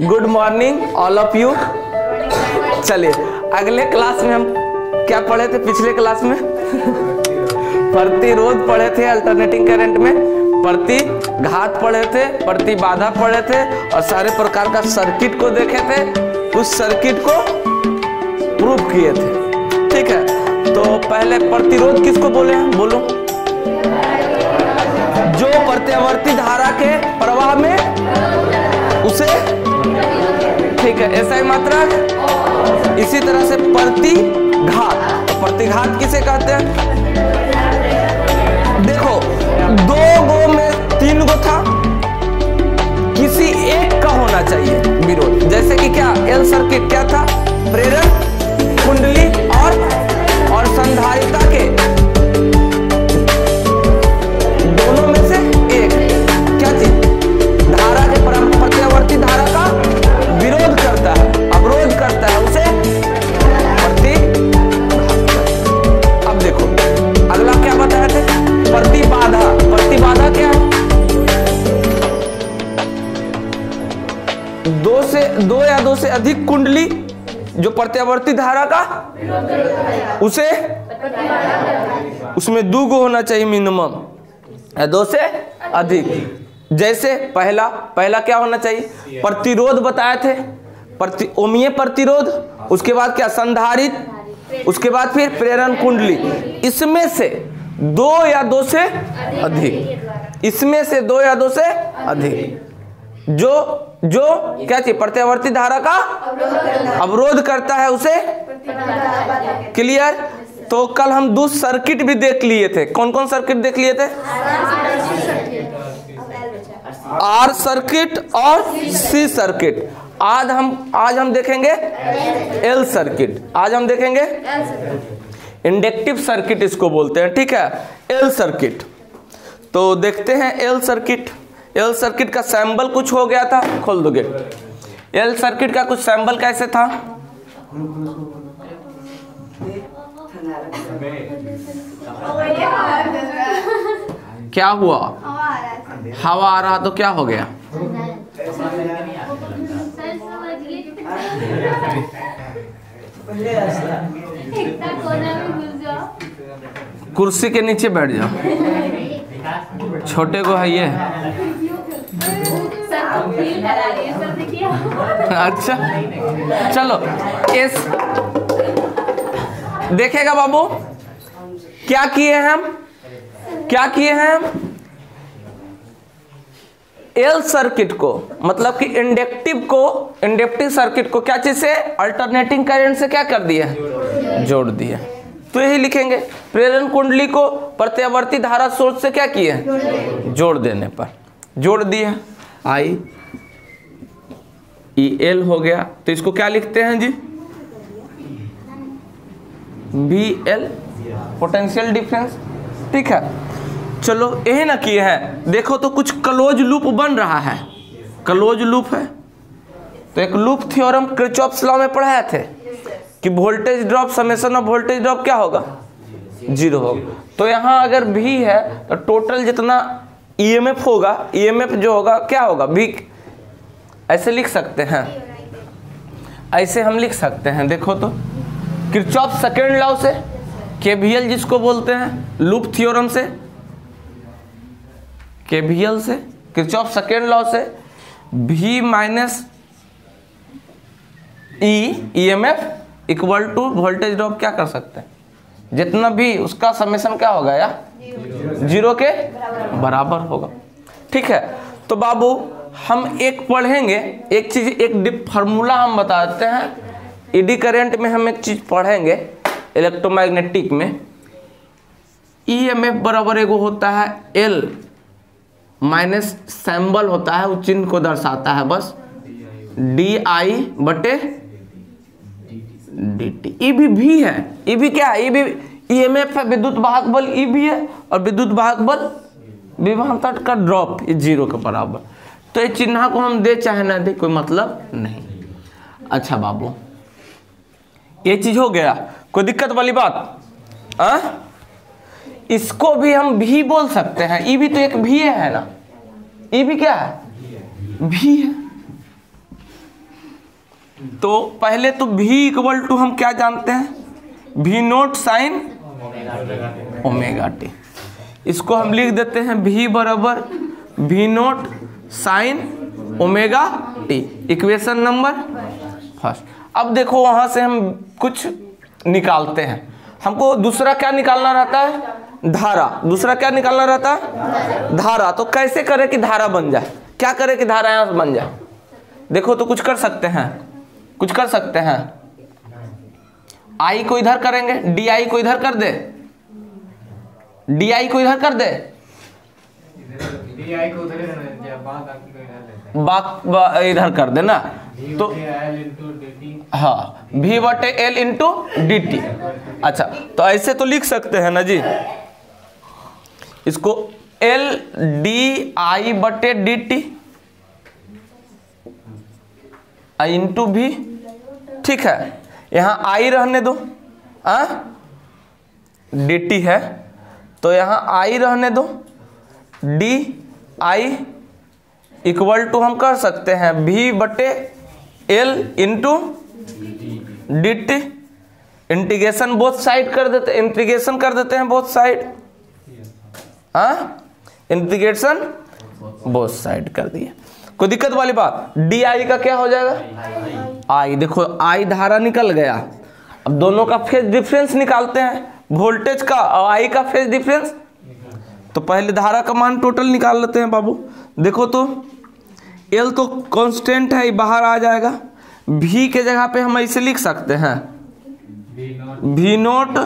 Good morning all of you. चलिए अगले class में हम क्या पढ़े थे? पिछले क्लास में प्रतिरोध पढ़े थे, अल्टरनेटिंग करंट में प्रतिघात पढ़े थे, प्रतिबाधा पढ़े थे और सारे प्रकार का सर्किट को देखे थे, उस सर्किट को प्रूव किए थे। ठीक है, तो पहले प्रतिरोध किसको बोले हैं? बोलो। जो प्रत्यावर्ती धारा के प्रवाह में उसे, ठीक है, ऐसा मात्रा। इसी तरह से प्रतिघात, प्रतिघात किसे कहते हैं? देखो, 2 गो में 3 गो था, किसी एक का होना चाहिए विरोध। जैसे कि क्या एल सर्किट क्या था? प्रेरक कुंडली और संधारिता के दोनों में से एक क्या चीज? धारा के प्रत्यावर्ती धारा का विरोध करता है, अवरोध करता है, उसे प्रतिघात। अब देखो अगला क्या बताए थे? प्रतिबाधा। प्रतिबाधा क्या है? 2 या 2 से अधिक कुंडली जो प्रत्यावर्ती धारा का उसे, उसमें 2 गो होना चाहिए मिनिमम, 2 से अधिक। जैसे पहला क्या होना चाहिए? प्रतिरोध बताए थे, ओमीय प्रतिरोध, उसके बाद क्या? संधारित, उसके बाद फिर प्रेरण कुंडली। इसमें से 2 या 2 से अधिक, इसमें से 2 या 2 से अधिक जो क्या चाहिए? प्रत्यावर्ती धारा का अवरोध करता है, उसे। क्लियर? तो कल हम 2 सर्किट भी देख लिए थे। कौन कौन सर्किट देख लिए थे? आर सर्किट और सी सर्किट। आज हम देखेंगे एल सर्किट। आज हम देखेंगे इंडक्टिव सर्किट इसको बोलते हैं। ठीक है, एल सर्किट। तो देखते हैं एल सर्किट। एल सर्किट का सैंबल कुछ हो गया था, खोल दो गेट। एल सर्किट का कुछ सैंबल कैसे था? क्या हुआ? हवा आ रहा तो क्या हो गया? कुर्सी के नीचे बैठ जाओ, छोटे को है ये। अच्छा चलो, इस देखेगा बाबू क्या किए हैं हम? क्या किए हैं हम? एल सर्किट को, मतलब कि इंडक्टिव सर्किट को क्या चीज से? अल्टरनेटिंग करंट से क्या कर दिया? जोड़ दिया। तो यही लिखेंगे। प्रेरण कुंडली को प्रत्यावर्ती धारा स्रोत से क्या किए? जोड़ देने पर जोड़ दिए, आई ई एल हो गया। तो इसको क्या लिखते हैं जी? B L, potential difference. ठीक है, चलो यही ना किए हैं। देखो तो कुछ क्लोज लूप बन रहा है, क्लोज लूप है। तो एक लूप थ्योरम किरचॉफ्स लॉ में पढ़ाए थे कि voltage drop, summation of voltage drop क्या होगा? 0 होगा। तो यहाँ अगर V है तो टोटल जितना EMF होगा, EMF जो होगा क्या होगा? V। ऐसे लिख सकते हैं, ऐसे हम लिख सकते हैं। देखो तो किरचॉफ सेकेंड लॉ से, KVL जिसको बोलते हैं, लूप थ्योरम से, KVL से, किरचॉफ सेकेंड लॉ से V minus EMF equal to voltage drop क्या कर सकते हैं? जितना भी उसका समेशन क्या होगा या 0 के बराबर होगा। ठीक है, तो बाबू हम एक पढ़ेंगे, एक चीज, एक फार्मूला हम बताते हैं। एडी करंट में हम एक चीज पढ़ेंगे, इलेक्ट्रोमैग्नेटिक में EMF बराबर एगो होता है L माइनस सैंबल होता है, वो चिन्ह को दर्शाता है बस, DI बटे dt। ई भी है, ई भी क्या है? ई भी EMF है, विद्युत वाहक बल ई भी है, और विद्युत वाहक बल विभवांतर का ड्रॉप 0 के बराबर। तो ये चिन्ह को हम दे चाहे ना दे, कोई मतलब नहीं। अच्छा बाबू, ये चीज हो गया, कोई दिक्कत वाली बात? इसको भी हम भी बोल सकते हैं। ई भी तो एक भी है ना, ई भी क्या है? भी है। तो पहले तो v इक्वल टू हम क्या जानते हैं, v note sine omega T. इसको हम लिख देते हैं v बराबर v note sine omega T, equation number first. अब देखो वहां से हम कुछ निकालते हैं, हमको दूसरा क्या निकालना रहता है, धारा। दूसरा क्या निकालना रहता है, धारा। तो कैसे करें कि धारा बन जाए, क्या करें कि धारा यहां बन जाए। देखो तो कुछ कर सकते हैं, कुछ कर सकते हैं। आई को इधर करेंगे, डी आई को इधर कर दे, डी आई को इधर कर दे, इधर कर देना। तो हाँ, v बटे एल इंटू डी टी। अच्छा, तो ऐसे तो लिख सकते हैं ना जी, इसको एल डी आई बटे डी टी आई इंटू भी, ठीक है। यहां आई रहने दो, डी टी है तो यहां आई रहने दो, डी आई इक्वल टू हम कर सकते हैं v बटे L into D T. Integration both side कर देते, इंटीग्रेशन कर देते हैं both side, integration both side कर दिए। कोई दिक्कत वाली बात। डी आई का क्या हो जाएगा, आई। देखो आई धारा निकल गया। अब दोनों का फेज डिफरेंस निकालते हैं, वोल्टेज का और आई का फेज डिफरेंस। तो पहले धारा का मान टोटल निकाल लेते हैं बाबू। देखो तो एल तो कांस्टेंट है, बाहर आ जाएगा। भी के जगह पे हम ऐसे लिख सकते हैं भी note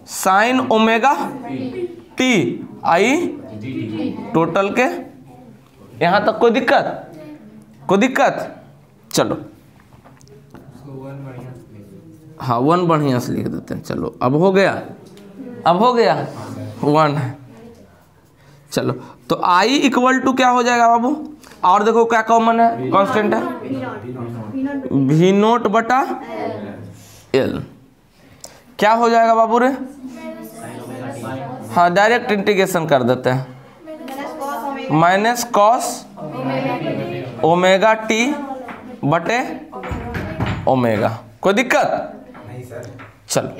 sine omega T I total के। यहां तक कोई दिक्कत, कोई दिक्कत। चलो हाँ, 1 बढ़िया से लिख देते हैं। चलो अब हो गया, अब हो गया 1 है। चलो तो I इक्वल टू क्या हो जाएगा बाबू, और देखो क्या कॉमन है, कांस्टेंट है, v नोट बटा एल। क्या हो जाएगा बाबू रे, हाँ डायरेक्ट इंटीग्रेशन कर देते हैं, माइनस कॉस ओमेगा टी बटे ओमेगा। कोई दिक्कत नहीं सर। चलो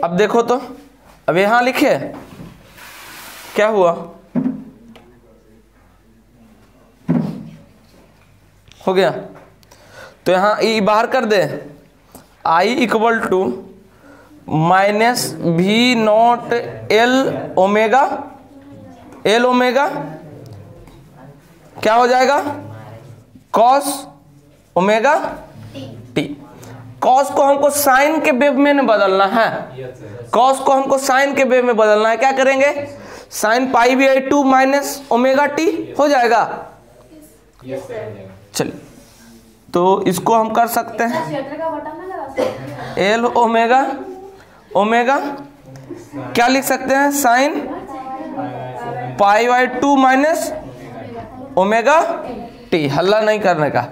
अब देखो तो, अब यहां लिखे क्या हुआ, हो गया। तो यहां ई बाहर कर दे, आई इक्वल टू माइनस भी naught L omega, L omega क्या हो जाएगा, कॉस ओमेगा टी। कॉस को हमको साइन के वेव में न बदलना है, कॉस को हमको साइन के वेव में बदलना है। क्या करेंगे, sine pi by 2 minus omega T हो जाएगा। चलिए तो इसको हम कर सकते हैं एल ओमेगा, ओमेगा क्या लिख सकते हैं, sine pi by 2 minus omega T. हल्ला नहीं करने का।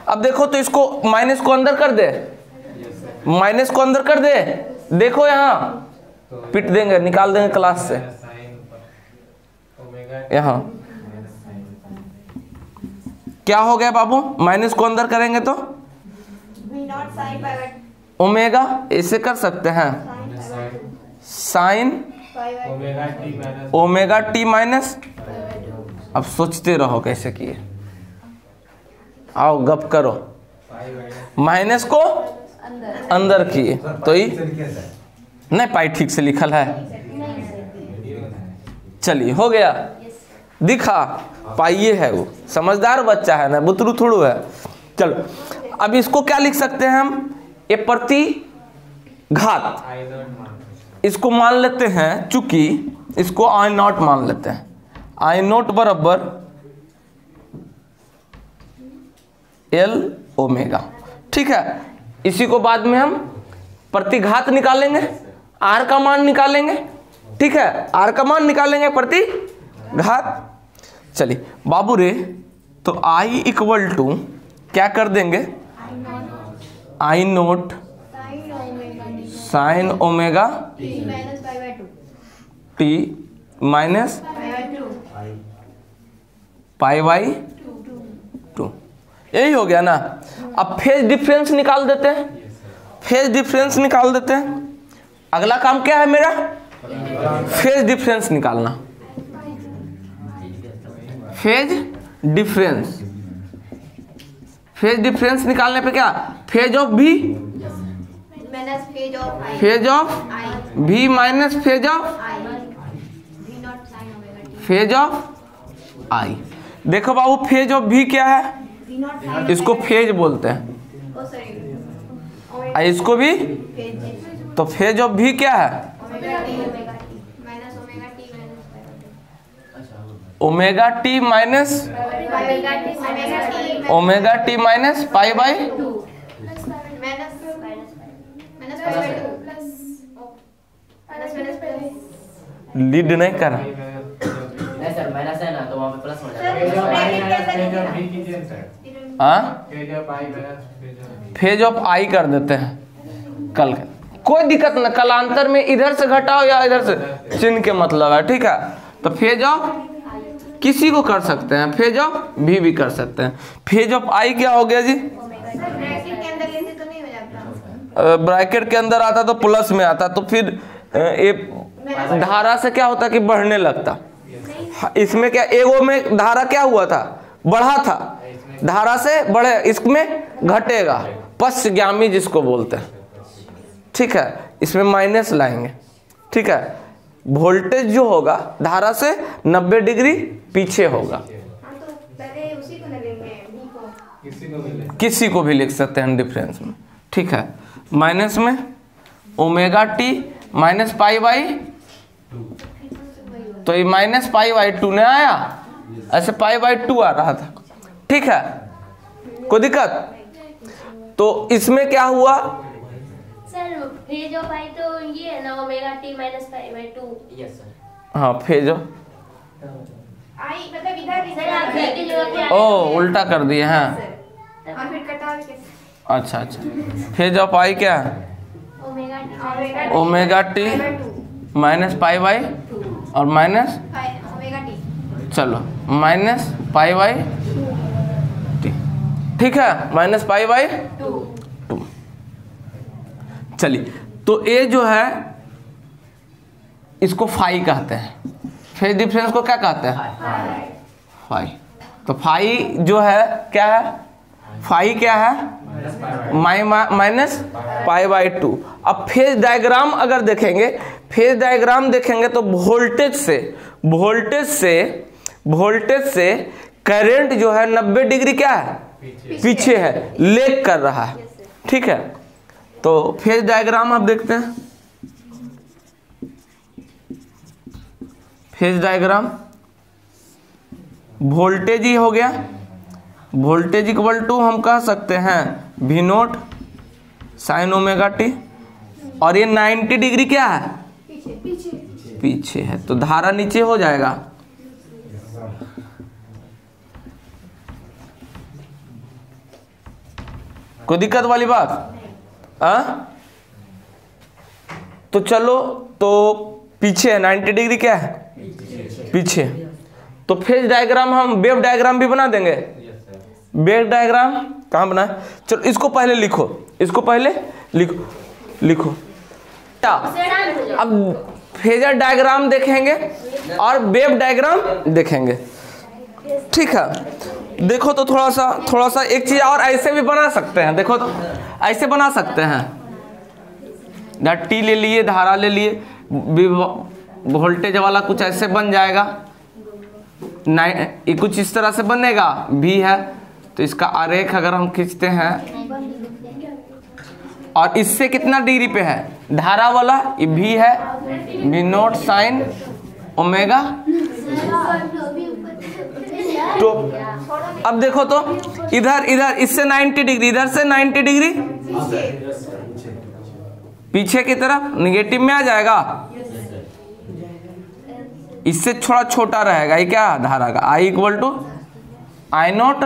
अब देखो तो इसको माइनस को अंदर कर दे, माइनस को अंदर कर दे। देखो यहाँ पिट देंगे, निकाल देंगे क्लास से। यहाँ क्या हो गया बाबू, माइनस को अंदर करेंगे तो ओमेगा, ऐसे कर सकते हैं साइन ओमेगा टी माइनस। अब सोचते रहो कैसे किए, आओ गप करो। माइनस को अंदर किए तो ही नहीं, पाई ठीक से लिखल है। चलिए हो गया, दिखा पाइए है, वो समझदार बच्चा है ना, बुतरू थोड़ू है। चलो अब इसको क्या लिख सकते हैं हम, ये प्रति घात, इसको मान लेते हैं, चूंकि इसको आई नॉट मान लेते हैं। आई नॉट बराबर एल ओमेगा, ठीक है। इसी को बाद में हम प्रतिघात निकालेंगे, आर का मान निकालेंगे, ठीक है, आर का मान निकालेंगे प्रति घात। चलिए बाबू रे, तो आई इक्वल टू क्या कर देंगे, I naught sine omega T minus pi by 2। यही हो गया ना। अब फेज डिफरेंस निकाल देते हैं, फेज डिफरेंस निकाल देते हैं। अगला काम क्या है मेरा, फेज डिफरेंस निकालना। फेज डिफरेंस, फेज डिफरेंस निकालने पे क्या, फेज ऑफ भी फेज ऑफ भी माइनस फेज ऑफ आई। देखो बाबू फेज ऑफ भी क्या है, इसको फेज बोलते हैं, इसको भी। तो फेज ऑफ भी क्या है, omega T minus pi by lead नहीं कर रहा सर, माइनस है ना तो वहाँ पे प्लस हो जाएगा। फेज ऑफ आई कर देते हैं कल के, कोई दिक्कत ना, कलांतर में इधर से घटाओ या इधर से, चिन्ह के मतलब है, ठीक है। तो फेज ऑफ किसी को कर सकते हैं, फेज ऑफ भी कर सकते हैं। फेज ऑफ आई क्या हो गया जी, ब्रैकेट के अंदर आता तो प्लस में आता, तो फिर ये धारा से क्या होता कि बढ़ने लगता। इसमें क्या, एगो में धारा क्या हुआ था, बढ़ा था, धारा से बढ़े, इसमें घटेगा, पश्चगामी जिसको बोलते हैं, ठीक है। इसमें माइनस लाएंगे, ठीक है। वोल्टेज जो होगा धारा से 90 डिग्री पीछे होगा। किसी को भी लिख सकते हैं डिफरेंस में, ठीक है। माइनस में omega T minus pi by, तो ये माइनस पाई बाई 2 ने आया, ऐसे पाई बाई 2 आ रहा था, ठीक है। कोई दिक्कत, तो इसमें क्या हुआ सर, फेज ऑफ आई तो ये है ना, omega T minus pi by 2। Yes sir. हाँ, फेज ऑफ आई मतलब इधर आप की जगह पे ओ उल्टा कर दिए हैं, और फिर कटा कैसे? अच्छा। फेज ऑफ आई क्या है, omega T minus pi by और माइनस, चलो माइनस पाई बाई टी, ठीक है, माइनस पाई बाई 2। चलिए, तो ये जो है इसको फाई कहते हैं, फेज डिफरेंस को क्या कहते हैं, फाई। तो फाई जो है क्या है, फाई क्या है, माइनस पाई बाई 2। अब फेज डायग्राम अगर देखेंगे, फेज डायग्राम देखेंगे तो वोल्टेज से करंट जो है 90 डिग्री क्या है, पीछे है, लेग कर रहा है, ठीक है। तो फेज डायग्राम आप देखते हैं, फेज डायग्राम, वोल्टेज ही हो गया, वोल्टेज इक्वल टू हम कह सकते हैं V naught sine omega T, और ये 90 डिग्री क्या है, पीछे है, तो धारा नीचे हो जाएगा। कोई दिक्कत वाली बात, तो चलो, तो पीछे है 90 डिग्री क्या है, पीछे। तो फेज डायग्राम हम वेव डायग्राम भी बना देंगे। वेव डायग्राम कहाँ बना है, चलो इसको पहले लिखो, लिखो। अब फेजर डायग्राम देखेंगे और वेव डायग्राम देखेंगे, ठीक है। देखो तो थोड़ा सा एक चीज और ऐसे भी बना सकते हैं, देखो तो ऐसे बना सकते हैं, टी ले लिए, धारा ले लिए, वोल्टेज वाला कुछ ऐसे बन जाएगा, ये कुछ इस तरह से बनेगा, भी है तो इसका आरेख अगर हम खींचते हैं, और इससे कितना डिग्री पे है धारा वाला, ये भी है, भी नोट साइन ओमेगा। तो अब देखो तो इधर इससे 90 डिग्री, इधर से 90 डिग्री पीछे की तरफ निगेटिव में आ जाएगा, इससे थोड़ा छोटा रहेगा, ये क्या धारा का, I equal to I naught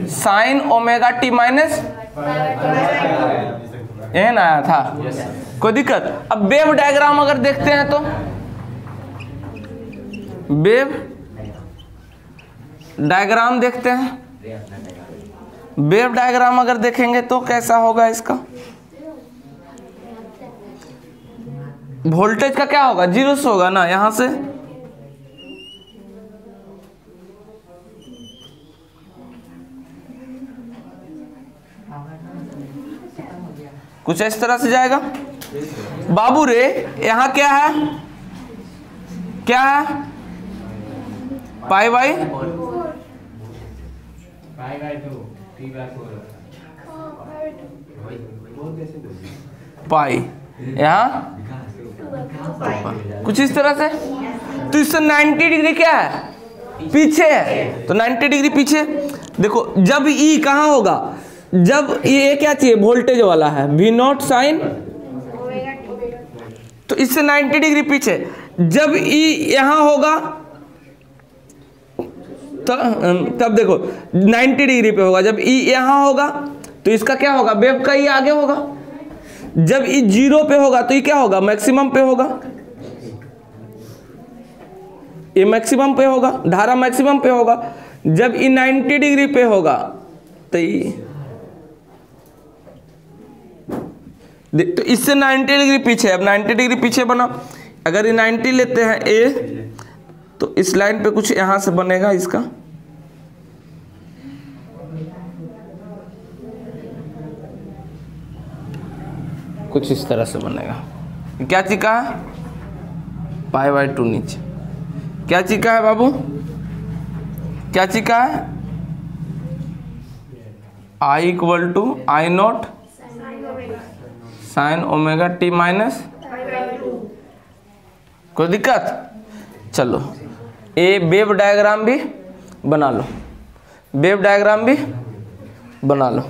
sine omega T minus, यही ना आया था, कोई दिक्कत। अब वेव डायग्राम अगर देखते हैं तो वेव डायग्राम देखते हैं, वेव डायग्राम अगर देखेंगे तो कैसा होगा इसका, वोल्टेज का क्या होगा, जीरो से होगा ना। यहां से कुछ इस तरह से जाएगा। बाबू रे यहां क्या है, क्या है, पाई बाई पाई, यहाँ कुछ इस तरह से। तो इससे 90 डिग्री क्या है, पीछे है। तो 90 डिग्री पीछे। देखो जब ई कहाँ होगा, जब ये क्या चाहिए, वोल्टेज वाला है, V नॉट साइन, तो इससे 90 डिग्री पीछे। जब ई यहां होगा तो तब देखो 90 डिग्री पे होगा। जब ई यहां होगा तो इसका क्या होगा, वेव का ई आगे होगा। जब ई 0 पे होगा तो ये क्या होगा, मैक्सिमम पे होगा। ये मैक्सिमम पे होगा, धारा मैक्सिमम पे होगा। जब ई 90 डिग्री पे होगा तो तो इससे 90 डिग्री पीछे। अब 90 डिग्री पीछे बना। अगर ये 90 लेते हैं ए, तो इस लाइन पे कुछ यहां से बनेगा इसका, कुछ इस तरह से बनेगा। क्या चीज का है, पाई बाई 2 नीचे। क्या चीज का है बाबू, क्या चीज का है, I equal to I naught sine omega T minus. कोई दिक्कत, चलो ये वेव डायग्राम भी बना लो, वेव डायग्राम भी बना लो।